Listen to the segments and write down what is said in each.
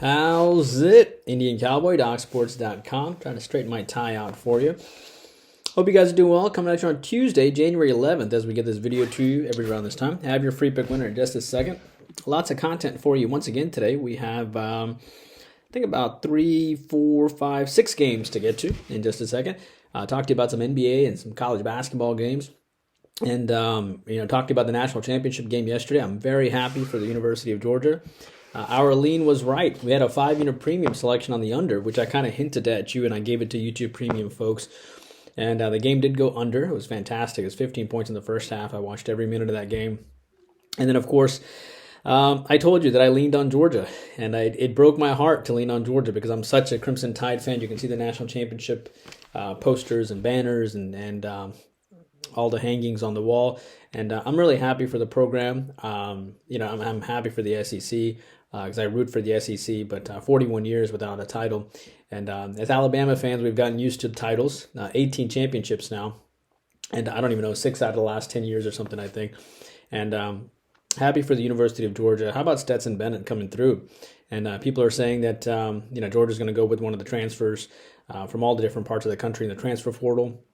How's it? Indian Cowboy, DocSports.com. Trying to straighten my tie out for you. Hope you guys are doing well. Coming at you on Tuesday, January 11th, as we get this video to you every around this time. Have your free pick winner in just a second. Lots of content for you once again today. We have, I think, about 3, 4, 5, 6 games to get to in just a second. Talk to you about some NBA and some college basketball games. And, talk to you about the national championship game yesterday. I'm very happy for the University of Georgia. Our lean was right. We had a 5-unit premium selection on the under, which I kind of hinted at you, and I gave it to YouTube Premium folks. And the game did go under. It was fantastic. It was 15 points in the first half. I watched every minute of that game. And then, of course, I told you that I leaned on Georgia, and it broke my heart to lean on Georgia because I'm such a Crimson Tide fan. You can see the national championship posters and banners and all the hangings on the wall. And I'm really happy for the program. I'm happy for the SEC because I root for the SEC, but 41 years without a title. And as Alabama fans, we've gotten used to titles, 18 championships now. And I don't even know, 6 out of the last 10 years or something, I think. And happy for the University of Georgia. How about Stetson Bennett coming through? And people are saying that, Georgia's going to go with one of the transfers from all the different parts of the country in the transfer portal.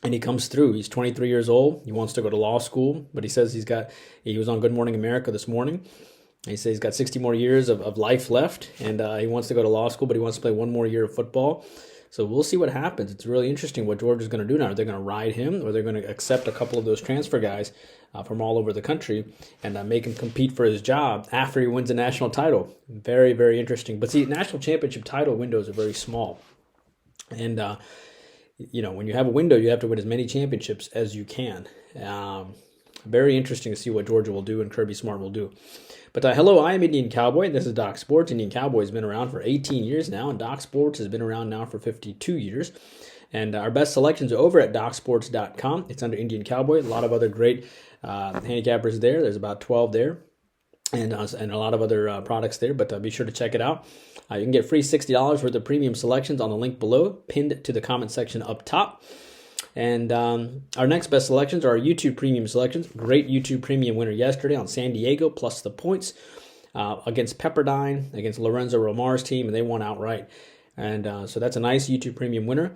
And he comes through. He's 23 years old. He wants to go to law school, but he says he was on Good Morning America this morning. He says he's got 60 more years of life left, and he wants to go to law school, but he wants to play one more year of football. So we'll see what happens. It's really interesting what Georgia's going to do now. Are they going to ride him, or they're going to accept a couple of those transfer guys from all over the country and make him compete for his job after he wins a national title? Very, very interesting. But see, national championship title windows are very small. And, when you have a window, you have to win as many championships as you can. Very interesting to see what Georgia will do and Kirby Smart will do. But hello, I am Indian Cowboy. This is Doc Sports. Indian Cowboy has been around for 18 years now, and Doc Sports has been around now for 52 years. And our best selections are over at DocSports.com. It's under Indian Cowboy. A lot of other great handicappers there. There's about 12 there, and a lot of other products there. But be sure to check it out. You can get free $60 worth of premium selections on the link below, pinned to the comment section up top. And our next best selections are our YouTube Premium selections. Great YouTube Premium winner yesterday on San Diego, plus the points against Pepperdine, against Lorenzo Romar's team, and they won outright. And so that's a nice YouTube Premium winner.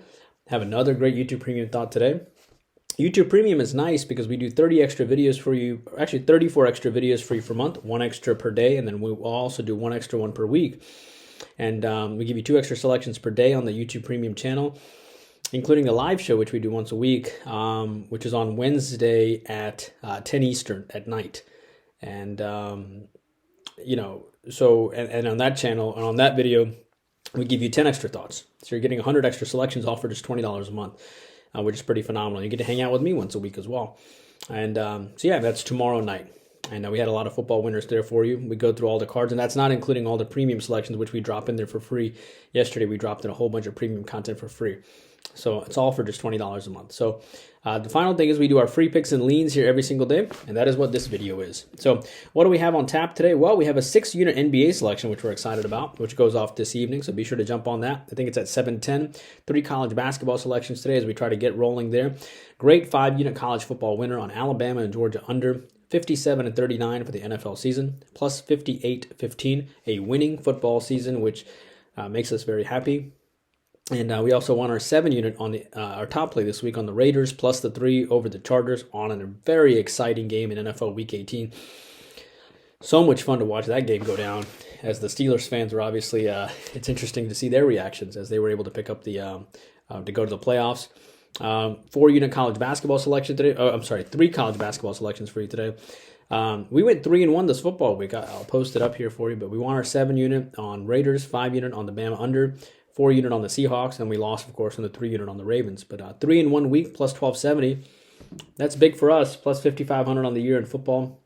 Have another great YouTube Premium thought today. YouTube Premium is nice because we do 30 extra videos for you, actually 34 extra videos for you per month, 1 extra per day, and then we will also do 1 extra one per week. And we give you 2 extra selections per day on the YouTube Premium channel, including the live show, which we do once a week, which is on Wednesday at 10 Eastern at night. And, and on that channel and on that video, we give you 10 extra thoughts. So you're getting 100 extra selections all for just $20 a month, which is pretty phenomenal. You get to hang out with me once a week as well. And that's tomorrow night. And we had a lot of football winners there for you. We go through all the cards, and that's not including all the premium selections, which we drop in there for free. Yesterday, we dropped in a whole bunch of premium content for free. So it's all for just $20 a month. So the final thing is we do our free picks and leans here every single day, and that is what this video is. So what do we have on tap today? Well, we have a 6-unit NBA selection, which we're excited about, which goes off this evening. So be sure to jump on that. I think it's at 7:10. 3 college basketball selections today as we try to get rolling there. Great 5-unit college football winner on Alabama and Georgia under. 57-39 for the NFL season, plus 58-15, a winning football season, which makes us very happy. And we also won our 7-unit on our top play this week on the Raiders, plus the 3 over the Chargers on a very exciting game in NFL Week 18. So much fun to watch that game go down. As the Steelers fans were obviously, it's interesting to see their reactions as they were able to pick up the to go to the playoffs. 4-unit college basketball selection today. 3 college basketball selections for you today. We went 3-1 this football week. I'll post it up here for you, but we won our 7-unit on Raiders, 5-unit on the Bama under, 4-unit on the Seahawks, and we lost, of course, on the 3-unit on the Ravens. But 3-in-1 week plus 1270. That's big for us. Plus 5,500 on the year in football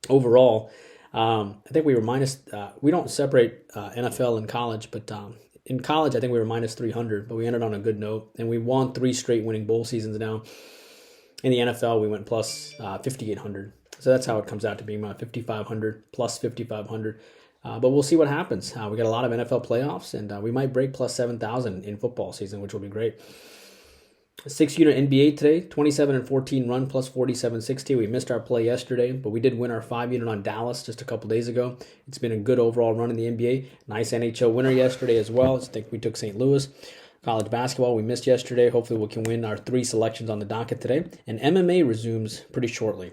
overall. I think we were minus. We don't separate NFL and college, but in college, I think we were minus 300, but we ended on a good note, and we won 3 straight winning bowl seasons now. In the NFL, we went plus 5,800. So that's how it comes out to being about 5,500 plus 5,500. But we'll see what happens. We got a lot of NFL playoffs, and we might break plus 7,000 in football season, which will be great. 6-unit NBA today, 27-14 run plus 47-60. We missed our play yesterday, but we did win our 5-unit on Dallas just a couple days ago. It's been a good overall run in the NBA. Nice NHL winner yesterday as well. I think we took St. Louis. College basketball, we missed yesterday. Hopefully we can win our 3 selections on the docket today. And MMA resumes pretty shortly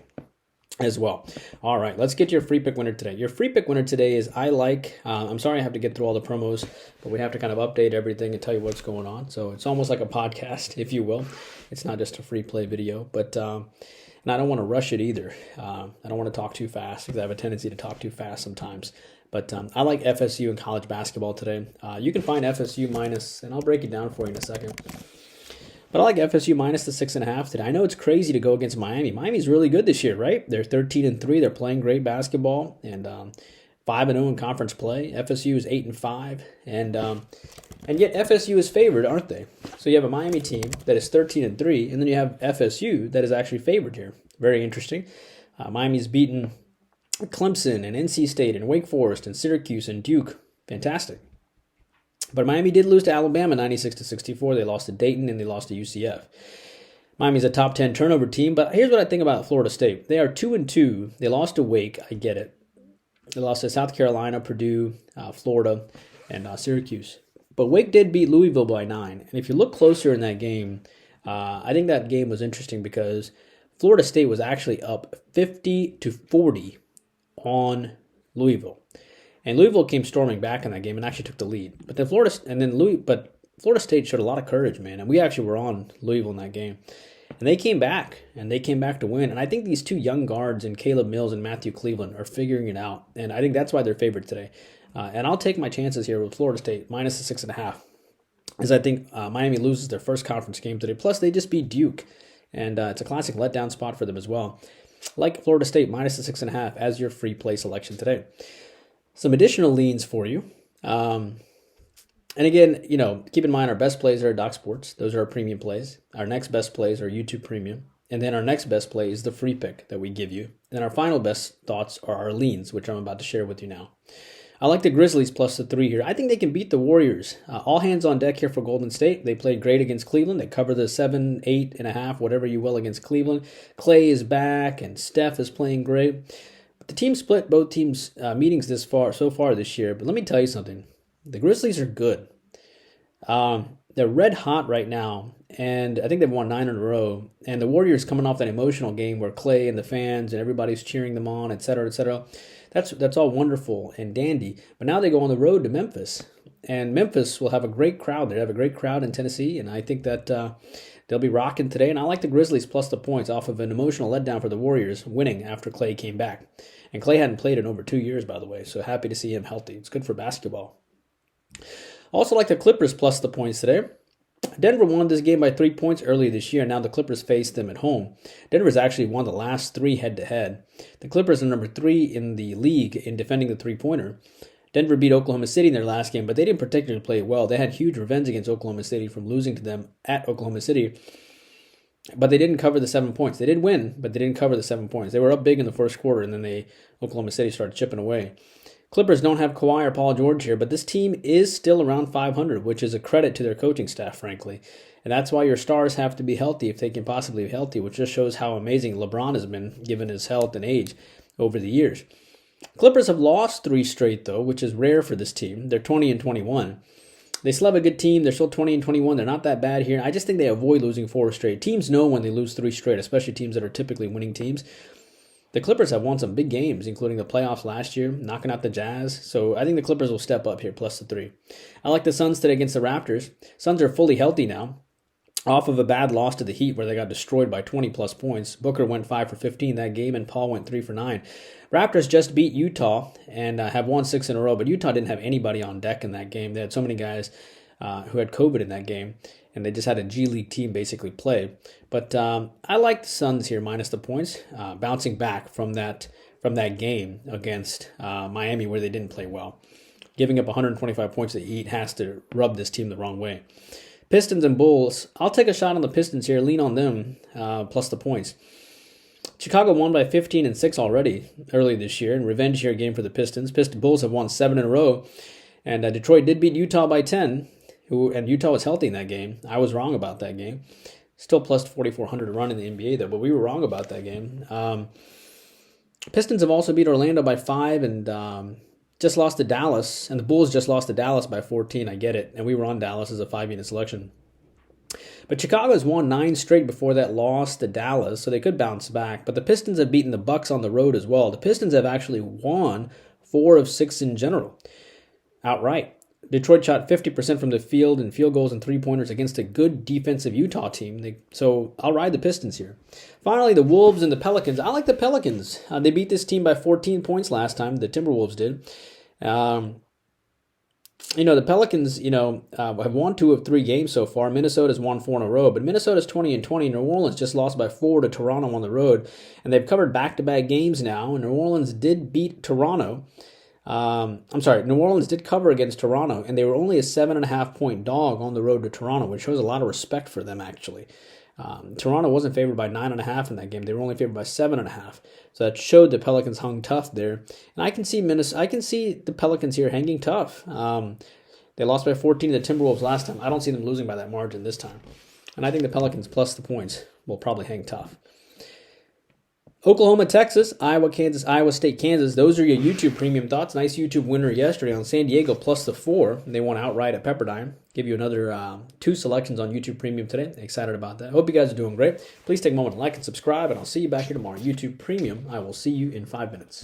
as well. All right, let's get your free pick winner today. Your free pick winner today is I'm sorry I have to get through all the promos, but we have to kind of update everything and tell you what's going on. So it's almost like a podcast, if you will. It's not just a free play video, but and I don't want to rush it either. I don't want to talk too fast because I have a tendency to talk too fast sometimes. But I like FSU in college basketball today. You can find FSU minus, and I'll break it down for you in a second. But I like FSU minus the 6.5 today. I know it's crazy to go against Miami. Miami's really good this year, right? They're 13-3. They're playing great basketball and 5-0 in conference play. FSU is 8-5, and yet FSU is favored, aren't they? So you have a Miami team that is 13-3, and then you have FSU that is actually favored here. Very interesting. Miami's beaten Clemson and NC State and Wake Forest and Syracuse and Duke. Fantastic. But Miami did lose to Alabama 96-64. They lost to Dayton and they lost to UCF. Miami's a top 10 turnover team, but here's what I think about Florida State. They are 2-2. They lost to Wake. I get it. They lost to South Carolina, Purdue, Florida, and Syracuse. But Wake did beat Louisville by 9. And if you look closer in that game, I think that game was interesting because Florida State was actually up 50-40 on Louisville. And Louisville came storming back in that game and actually took the lead. But then Florida State showed a lot of courage, man. And we actually were on Louisville in that game. And they came back to win. And I think these 2 young guards in Caleb Mills and Matthew Cleveland are figuring it out. And I think that's why they're favored today. And I'll take my chances here with Florida State minus the 6.5. As I think Miami loses their first conference game today. Plus, they just beat Duke. And it's a classic letdown spot for them as well. Like Florida State minus the 6.5 as your free play selection today. Some additional leans for you. And again, keep in mind our best plays are Doc Sports. Those are our premium plays. Our next best plays are YouTube Premium. And then our next best play is the free pick that we give you. And our final best thoughts are our leans, which I'm about to share with you now. I like the Grizzlies plus the 3 here. I think they can beat the Warriors. All hands on deck here for Golden State. They played great against Cleveland. They cover the 7, 8.5, whatever you will against Cleveland. Clay is back and Steph is playing great. The team split both teams' meetings so far this year, but let me tell you something. The Grizzlies are good. They're red hot right now, and I think they've won 9 in a row. And the Warriors coming off that emotional game where Clay and the fans and everybody's cheering them on, et cetera, et cetera. That's all wonderful and dandy. But now they go on the road to Memphis, and Memphis will have a great crowd. They have a great crowd in Tennessee, and I think that they'll be rocking today. And I like the Grizzlies plus the points off of an emotional letdown for the Warriors winning after Clay came back. And Clay hadn't played in over 2 years, by the way, so happy to see him healthy. It's good for basketball. Also like the Clippers plus the points today. Denver won this game by 3 points earlier this year. Now the Clippers face them at home. Denver's actually won the last 3 head-to-head. The Clippers are number 3 in the league in defending the three-pointer. Denver beat Oklahoma City in their last game, but they didn't particularly play well. They had huge revenge against Oklahoma City from losing to them at Oklahoma City. But they didn't cover the 7 points. They did win, but they didn't cover the 7 points. They were up big in the first quarter, and then Oklahoma City started chipping away. Clippers don't have Kawhi or Paul George here, but this team is still around 500, which is a credit to their coaching staff, frankly. And that's why your stars have to be healthy if they can possibly be healthy, which just shows how amazing LeBron has been given his health and age over the years. Clippers have lost 3 straight, though, which is rare for this team. They're 20-21. They still have a good team. They're still 20-21. They're not that bad here. I just think they avoid losing 4 straight. Teams know when they lose 3 straight, especially teams that are typically winning teams. The Clippers have won some big games, including the playoffs last year, knocking out the Jazz. So I think the Clippers will step up here, plus the 3. I like the Suns today against the Raptors. Suns are fully healthy now, off of a bad loss to the Heat where they got destroyed by 20-plus points. Booker went 5 for 15 that game, and Paul went 3 for 9. Raptors just beat Utah and have won 6 in a row, but Utah didn't have anybody on deck in that game. They had so many guys who had COVID in that game, and they just had a G League team basically play. But I like the Suns here minus the points, bouncing back from that game against Miami where they didn't play well. Giving up 125 points to the Heat has to rub this team the wrong way. Pistons and Bulls, I'll take a shot on the Pistons here, lean on them, plus the points. Chicago won by 15-6 already early this year, and revenge here game for the Pistons. Bulls have won 7 in a row, and Detroit did beat Utah by 10, and Utah was healthy in that game. I was wrong about that game. Still plus 4,400 to run in the NBA, though, but we were wrong about that game. Pistons have also beat Orlando by 5 and just lost to Dallas. And the Bulls just lost to Dallas by 14. I get it. And we were on Dallas as a 5-unit selection. But Chicago's won 9 straight before that loss to Dallas, so they could bounce back. But the Pistons have beaten the Bucks on the road as well. The Pistons have actually won 4 of 6 in general, outright. Detroit shot 50% from the field in field goals and three-pointers against a good defensive Utah team. So I'll ride the Pistons here. Finally, the Wolves and the Pelicans. I like the Pelicans. They beat this team by 14 points last time. The Timberwolves did. The Pelicans, have won 2 of 3 games so far. Minnesota's won 4 in a row, but Minnesota's 20-20. New Orleans just lost by 4 to Toronto on the road, and they've covered back-to-back games now. And New Orleans did beat Toronto. New Orleans did cover against Toronto, and they were only a 7.5-point dog on the road to Toronto, which shows a lot of respect for them, actually. Toronto wasn't favored by 9.5 in that game. They were only favored by 7.5. So that showed the Pelicans hung tough there. And I can see the Pelicans here hanging tough. They lost by 14 to the Timberwolves last time. I don't see them losing by that margin this time. And I think the Pelicans plus the points will probably hang tough. Oklahoma, Texas, Iowa, Kansas, Iowa State, Kansas. Those are your YouTube premium thoughts. Nice YouTube winner yesterday on San Diego plus the 4. They won outright at Pepperdine. Give you another 2 selections on YouTube premium today. Excited about that. Hope you guys are doing great. Please take a moment to like and subscribe, and I'll see you back here tomorrow. YouTube premium. I will see you in 5 minutes.